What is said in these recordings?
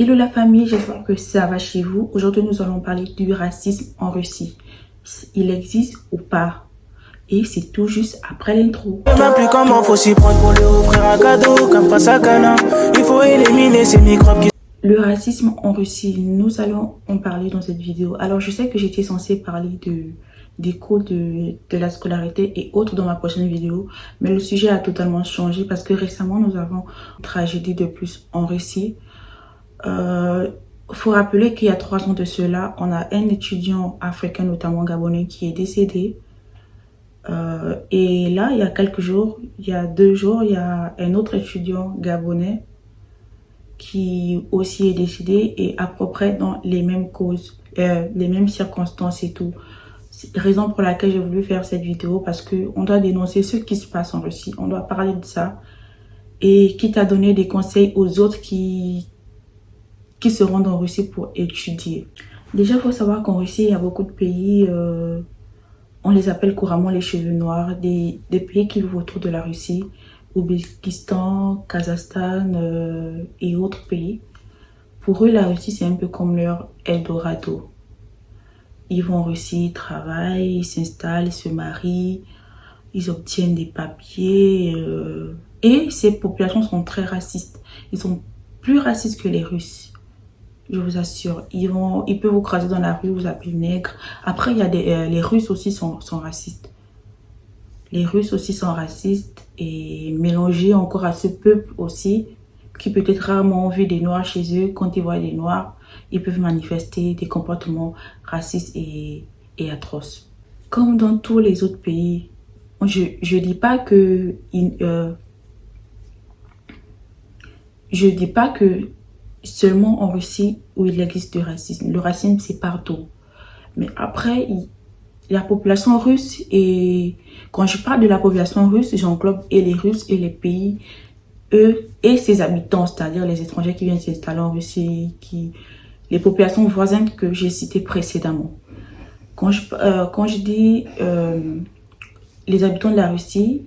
Hello la famille, j'espère que ça va chez vous. Aujourd'hui, nous allons parler du racisme en Russie. Il existe ou pas? Et c'est tout juste après l'intro. Je sais même plus comment faut s'y prendre pour lui offrir un cadeau comme face à Cana. Il faut éliminer ces microbes qui... Le racisme en Russie, nous allons en parler dans cette vidéo. Alors, je sais que j'étais censée parler des cours de la scolarité et autres dans ma prochaine vidéo, mais le sujet a totalement changé parce que récemment, nous avons une tragédie de plus en Russie. Faut rappeler qu'il y a 3 ans de cela, on a un étudiant africain, notamment gabonais, qui est décédé. Et là, il y a quelques jours, il y a 2 jours, il y a un autre étudiant gabonais qui aussi est décédé et à peu près dans les mêmes causes, les mêmes circonstances et tout. C'est la raison pour laquelle j'ai voulu faire cette vidéo parce qu'on doit dénoncer ce qui se passe en Russie. On doit parler de ça et quitte à donner des conseils aux autres qui se rendent en Russie pour étudier. Déjà, il faut savoir qu'en Russie, il y a beaucoup de pays, on les appelle couramment les cheveux noirs, des pays qui vivent autour de la Russie, Ouzbékistan, Kazakhstan et autres pays. Pour eux, la Russie, c'est un peu comme leur Eldorado. Ils vont en Russie, ils travaillent, ils s'installent, ils se marient, ils obtiennent des papiers. Et ces populations sont très racistes. Ils sont plus racistes que les Russes. Je vous assure, ils peuvent vous croiser dans la rue, vous appeler nègre. Après, il y a les Russes aussi sont racistes. Les Russes aussi sont racistes et mélangés encore à ce peuple aussi, qui peut-être rarement ont vu des Noirs chez eux. Quand ils voient des Noirs, ils peuvent manifester des comportements racistes et atroces. Comme dans tous les autres pays, je dis pas que seulement en Russie où il existe du racisme. Le racisme, c'est partout. Mais après, la population russe, et quand je parle de la population russe, j'englobe et les Russes et les pays, eux, et ses habitants, c'est-à-dire les étrangers qui viennent s'installer en Russie, les populations voisines que j'ai citées précédemment. Quand je dis les habitants de la Russie,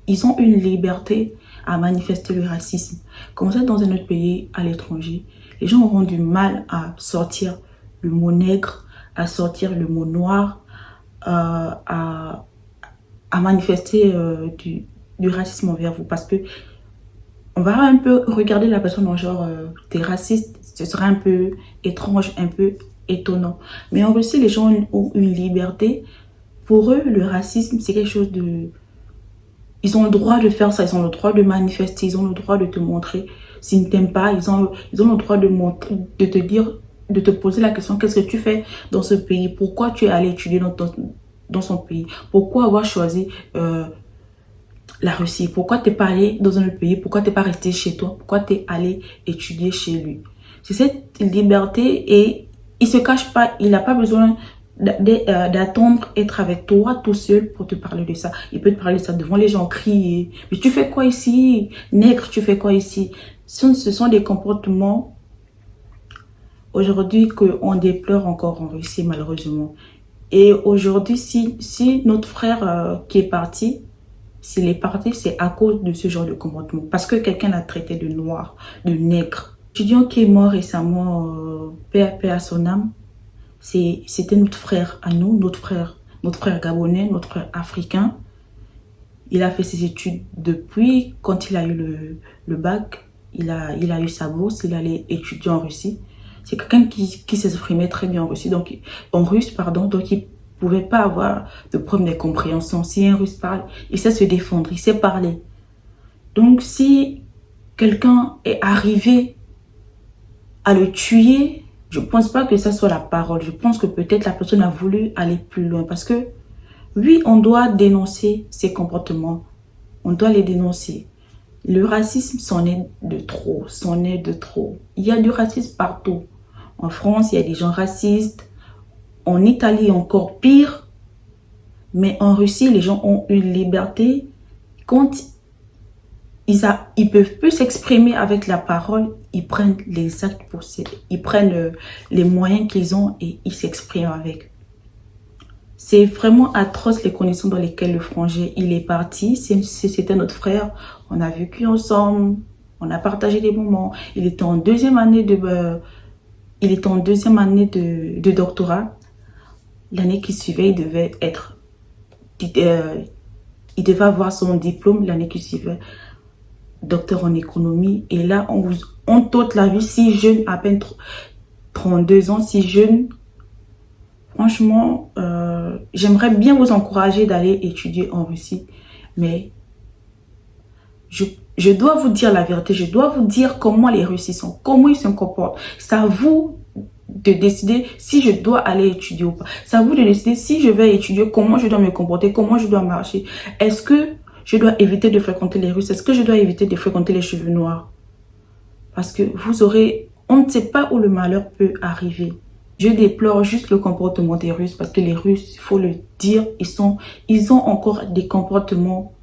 ils ont une liberté à manifester le racisme. Comme ça, dans un autre pays, à l'étranger, les gens auront du mal à sortir le mot nègre, à sortir le mot noir, à manifester du racisme envers vous. Parce que on va un peu regarder la personne en genre, t'es raciste, ce serait un peu étrange, un peu étonnant. Mais en Russie, les gens ont une liberté. Pour eux, le racisme, c'est quelque chose de... Ils ont le droit de faire ça, ils ont le droit de manifester, ils ont le droit de te montrer. S'ils ne t'aiment pas, ils ont le droit de te dire, de te poser la question, qu'est-ce que tu fais dans ce pays? Pourquoi tu es allé étudier dans son pays? Pourquoi avoir choisi la Russie? Pourquoi t'es pas allé dans un autre pays? Pourquoi t'es pas resté chez toi? Pourquoi t'es allé étudier chez lui? C'est cette liberté et il se cache pas, il n'a pas besoin d'attendre être avec toi tout seul pour te parler de ça. Il peut te parler de ça devant les gens, crier. Mais tu fais quoi ici? Nègre, tu fais quoi ici? Ce sont des comportements aujourd'hui qu'on déplore encore en Russie, malheureusement. Et aujourd'hui, si notre frère qui est parti, s'il est parti, c'est à cause de ce genre de comportement. Parce que quelqu'un l'a traité de noir, de nègre. L'étudiant qui est mort récemment, paix à son âme, c'était notre frère à nous, notre frère gabonais, notre frère africain. Il a fait ses études depuis, quand il a eu le bac, il a eu sa bourse, il allait étudier en Russie. C'est quelqu'un qui s'exprimait très bien en Russie, donc en russe, pardon, donc il pouvait pas avoir de problème de compréhension. Si un russe parle, il sait se défendre, il sait parler. Donc si quelqu'un est arrivé à le tuer, je pense pas que ça soit la parole. Je pense que peut-être la personne a voulu aller plus loin. Parce que, oui, on doit dénoncer ces comportements. On doit les dénoncer. Le racisme, c'en est de trop. C'en est de trop. Il y a du racisme partout. En France, il y a des gens racistes. En Italie, encore pire. Mais en Russie, les gens ont une liberté. Quand ils peuvent plus s'exprimer avec la parole, ils prennent les actes ils prennent les moyens qu'ils ont et ils s'expriment avec. C'est vraiment atroce les conditions dans lesquelles le frangin il est parti. C'était notre frère, on a vécu ensemble, On a partagé des moments. Il était en deuxième année de doctorat. L'année qui suivait, il devait avoir son diplôme l'année qui suivait, docteur en économie. Et là, on toute la vie, si jeune, à peine 32 ans, si jeune. Franchement, j'aimerais bien vous encourager d'aller étudier en Russie, mais je dois vous dire la vérité, je dois vous dire comment les Russes sont, comment ils se comportent. C'est à vous de décider si je dois aller étudier ou pas. C'est à vous de décider si je vais étudier, comment je dois me comporter, comment je dois marcher. Est-ce que je dois éviter de fréquenter les Russes? Est-ce que je dois éviter de fréquenter les cheveux noirs? Parce que on ne sait pas où le malheur peut arriver. Je déplore juste le comportement des Russes parce que les Russes, il faut le dire, ils ont encore des comportements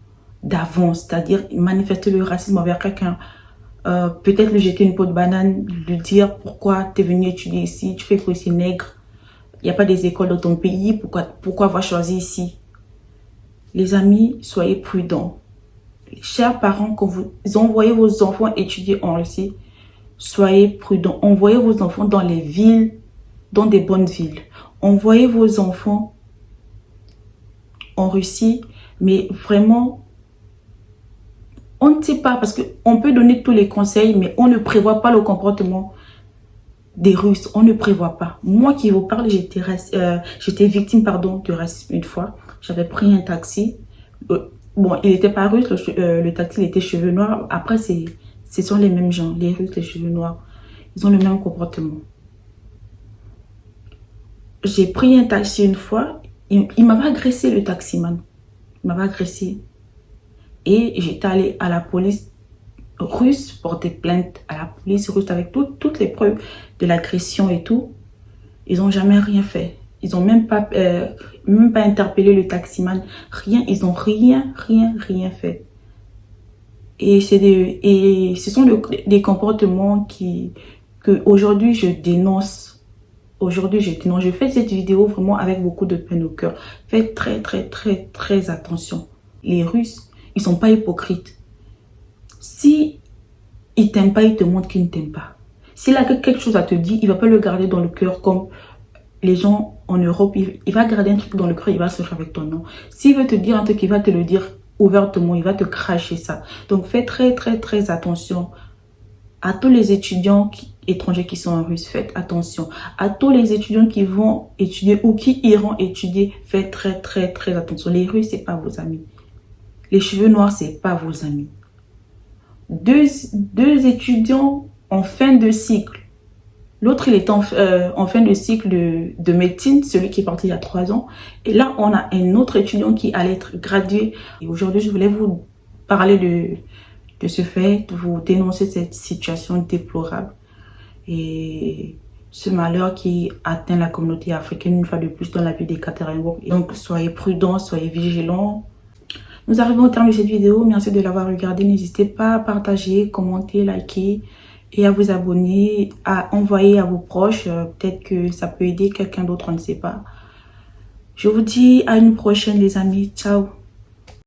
d'avance, c'est-à-dire manifester le racisme envers quelqu'un. Peut-être lui jeter une peau de banane, lui dire pourquoi tu es venu étudier ici, tu fais quoi ici, nègre, il n'y a pas des écoles dans ton pays, pourquoi avoir choisi ici? Les amis, soyez prudents. Chers parents, quand vous envoyez vos enfants étudier en Russie, soyez prudents. Envoyez vos enfants dans les villes, dans des bonnes villes. Envoyez vos enfants en Russie, mais vraiment, on ne sait pas, parce qu'on peut donner tous les conseils, mais on ne prévoit pas le comportement des Russes. On ne prévoit pas. Moi qui vous parle, j'étais victime de racisme une fois. J'avais pris un taxi. Bon, il n'était pas russe, le taxi il était cheveux noirs. Après, ce sont les mêmes gens, les Russes, les cheveux noirs. Ils ont le même comportement. J'ai pris un taxi une fois. Il m'avait agressé, le taximan. Il m'avait agressé. Et j'étais allée à la police russe porter plainte à la police russe avec toutes les preuves de l'agression et tout. Ils n'ont jamais rien fait. Ils n'ont même pas interpellé le taximan. Rien, ils n'ont rien fait. Et ce sont des comportements que aujourd'hui je dénonce. Aujourd'hui, je fais cette vidéo vraiment avec beaucoup de peine au cœur. Faites très attention. Les Russes, ils sont pas hypocrites. Si ils t'aiment pas, ils te montrent qu'ils ne t'aiment pas. S'il a quelque chose à te dire, il va pas le garder dans le cœur comme les gens en Europe. Il va garder un truc dans le cœur, il va se faire avec ton nom. S'il veut te dire un truc, il va te le dire ouvertement, il va te cracher ça. Donc faites très attention. À tous les étudiants étrangers qui sont en Russie, faites attention. À tous les étudiants qui vont étudier ou qui iront étudier, faites très attention. Les Russes, c'est pas vos amis. Les cheveux noirs, c'est pas vos amis. Deux étudiants en fin de cycle. L'autre, il est en fin de cycle de médecine, celui qui est parti il y a 3 ans. Et là, on a un autre étudiant qui allait être gradué. Et aujourd'hui, je voulais vous parler de ce fait, de vous dénoncer cette situation déplorable. Et ce malheur qui atteint la communauté africaine une fois de plus dans la ville d'Ekaterinbourg. Donc, soyez prudents, soyez vigilants. Nous arrivons au terme de cette vidéo. Merci de l'avoir regardée. N'hésitez pas à partager, commenter, liker et à vous abonner, à envoyer à vos proches. Peut-être que ça peut aider quelqu'un d'autre, on ne sait pas. Je vous dis à une prochaine les amis. Ciao.